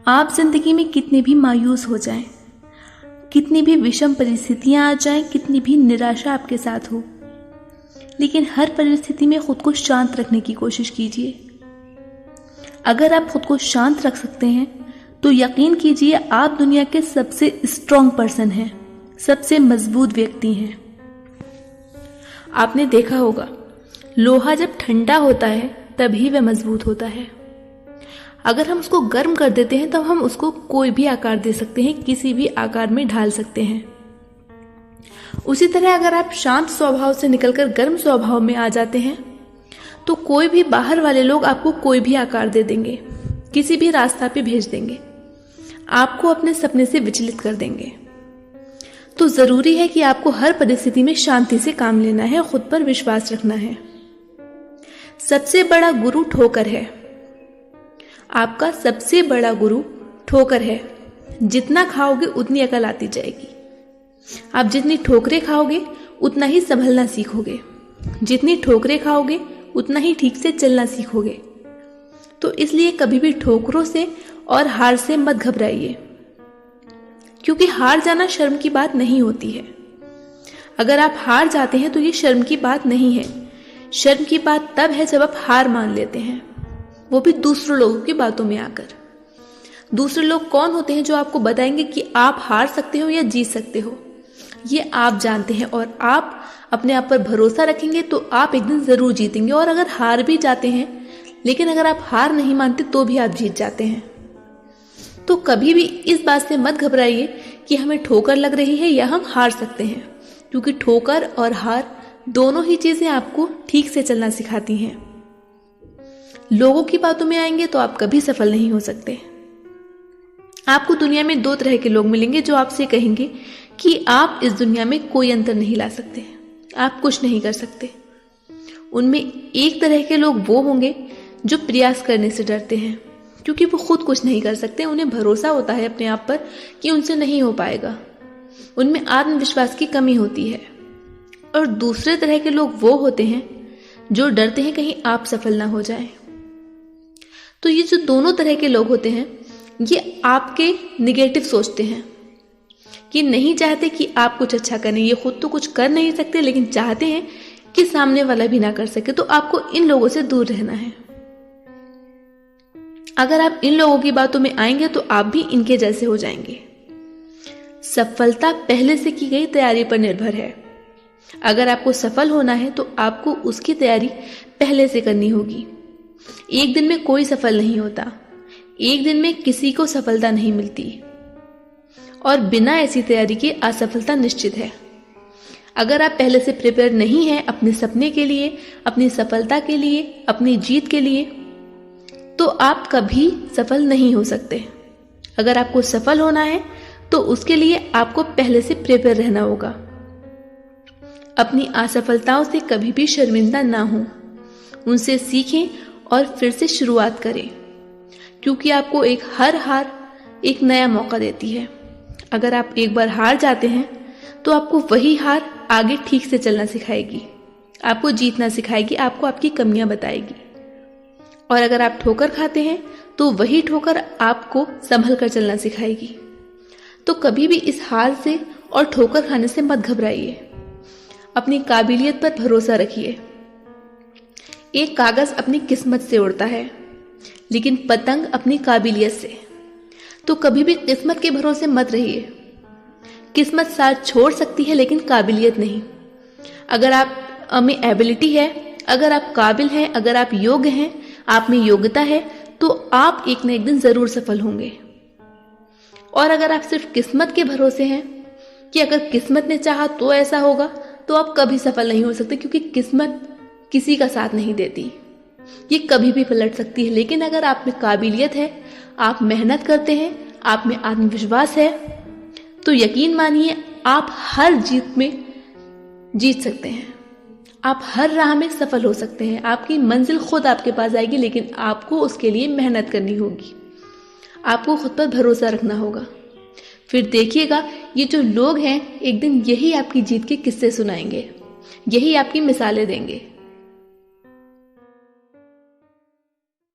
आप जिंदगी में कितने भी मायूस हो जाएं, कितनी भी विषम परिस्थितियां आ जाएं, कितनी भी निराशा आपके साथ हो, लेकिन हर परिस्थिति में खुद को शांत रखने की कोशिश कीजिए। अगर आप खुद को शांत रख सकते हैं तो यकीन कीजिए आप दुनिया के सबसे स्ट्रॉन्ग पर्सन हैं, सबसे मजबूत व्यक्ति हैं। आपने देखा होगा लोहा जब ठंडा होता है तभी वह मजबूत होता है। अगर हम उसको गर्म कर देते हैं तब हम उसको कोई भी आकार दे सकते हैं, किसी भी आकार में ढाल सकते हैं। उसी तरह अगर आप शांत स्वभाव से निकलकर गर्म स्वभाव में आ जाते हैं तो कोई भी बाहर वाले लोग आपको कोई भी आकार दे देंगे, किसी भी रास्ता पे भेज देंगे, आपको अपने सपने से विचलित कर देंगे। तो जरूरी है कि आपको हर परिस्थिति में शांति से काम लेना है, खुद पर विश्वास रखना है। सबसे बड़ा गुरु ठोकर है। आपका सबसे बड़ा गुरु ठोकर है। जितना खाओगे उतनी अकल आती जाएगी। आप जितनी ठोकरें खाओगे उतना ही संभलना सीखोगे, जितनी ठोकरें खाओगे उतना ही ठीक से चलना सीखोगे। तो इसलिए कभी भी ठोकरों से और हार से मत घबराइए, क्योंकि हार जाना शर्म की बात नहीं होती है। अगर आप हार जाते हैं तो ये शर्म की बात नहीं है। शर्म की बात तब है जब आप हार मान लेते हैं, वो भी दूसरों लोगों की बातों में आकर। दूसरे लोग कौन होते हैं जो आपको बताएंगे कि आप हार सकते हो या जीत सकते हो, ये आप जानते हैं। और आप अपने आप पर भरोसा रखेंगे तो आप एक दिन जरूर जीतेंगे। और अगर हार भी जाते हैं, लेकिन अगर आप हार नहीं मानते तो भी आप जीत जाते हैं। तो कभी भी इस बात से मत घबराइए कि हमें ठोकर लग रही है या हम हार सकते हैं, क्योंकि ठोकर और हार दोनों ही चीजें आपको ठीक से चलना सिखाती हैं। लोगों की बातों में आएंगे तो आप कभी सफल नहीं हो सकते। आपको दुनिया में दो तरह के लोग मिलेंगे जो आपसे कहेंगे कि आप इस दुनिया में कोई अंतर नहीं ला सकते, आप कुछ नहीं कर सकते। उनमें एक तरह के लोग वो होंगे जो प्रयास करने से डरते हैं, क्योंकि वो खुद कुछ नहीं कर सकते। उन्हें भरोसा होता है अपने आप पर कि उनसे नहीं हो पाएगा। उनमें आत्मविश्वास की कमी होती है। और दूसरे तरह के लोग वो होते हैं जो डरते हैं कहीं आप सफल ना हो जाएं। तो ये जो दोनों तरह के लोग होते हैं ये आपके निगेटिव सोचते हैं, कि नहीं चाहते कि आप कुछ अच्छा करें। ये खुद तो कुछ कर नहीं सकते, लेकिन चाहते हैं कि सामने वाला भी ना कर सके। तो आपको इन लोगों से दूर रहना है। अगर आप इन लोगों की बातों में आएंगे तो आप भी इनके जैसे हो जाएंगे। सफलता पहले से की गई तैयारी पर निर्भर है। अगर आपको सफल होना है तो आपको उसकी तैयारी पहले से करनी होगी। एक दिन में कोई सफल नहीं होता, एक दिन में किसी को सफलता नहीं मिलती, और बिना ऐसी तैयारी के असफलता निश्चित है। अगर आप पहले से प्रिपेयर नहीं हैं अपने सपने के लिए, अपनी सफलता के लिए, अपनी जीत के लिए, तो आप कभी सफल नहीं हो सकते। अगर आपको सफल होना है तो उसके लिए आपको पहले से प्रिपेयर रहना होगा। अपनी असफलताओं से कभी भी शर्मिंदा ना हो, उनसे सीखें और फिर से शुरुआत करें, क्योंकि आपको हर हार एक नया मौका देती है। अगर आप एक बार हार जाते हैं तो आपको वही हार आगे ठीक से चलना सिखाएगी, आपको जीतना सिखाएगी, आपको आपकी कमियां बताएगी। और अगर आप ठोकर खाते हैं तो वही ठोकर आपको संभल कर चलना सिखाएगी। तो कभी भी इस हार से और ठोकर खाने से मत घबराइए, अपनी काबिलियत पर भरोसा रखिए। एक कागज अपनी किस्मत से उड़ता है, लेकिन पतंग अपनी काबिलियत से। तो कभी भी किस्मत के भरोसे मत रहिए। किस्मत साथ छोड़ सकती है लेकिन काबिलियत नहीं। अगर आप में एबिलिटी है, अगर आप काबिल हैं, अगर आप योग्य हैं, आप में योग्यता है, तो आप एक न एक दिन जरूर सफल होंगे। और अगर आप सिर्फ किस्मत के भरोसे हैं कि अगर किस्मत ने चाहा तो ऐसा होगा, तो आप कभी सफल नहीं हो सकते, क्योंकि किस्मत किसी का साथ नहीं देती, ये कभी भी पलट सकती है। लेकिन अगर आप में काबिलियत है, आप मेहनत करते हैं, आप में आत्मविश्वास है, तो यकीन मानिए आप हर जीत में जीत सकते हैं। आप हर राह में सफल हो सकते हैं। आपकी मंजिल खुद आपके पास आएगी, लेकिन आपको उसके लिए मेहनत करनी होगी, आपको खुद पर भरोसा रखना होगा। फिर देखिएगा ये जो लोग हैं एक दिन यही आपकी जीत के किस्से सुनाएंगे, यही आपकी मिसालें देंगे।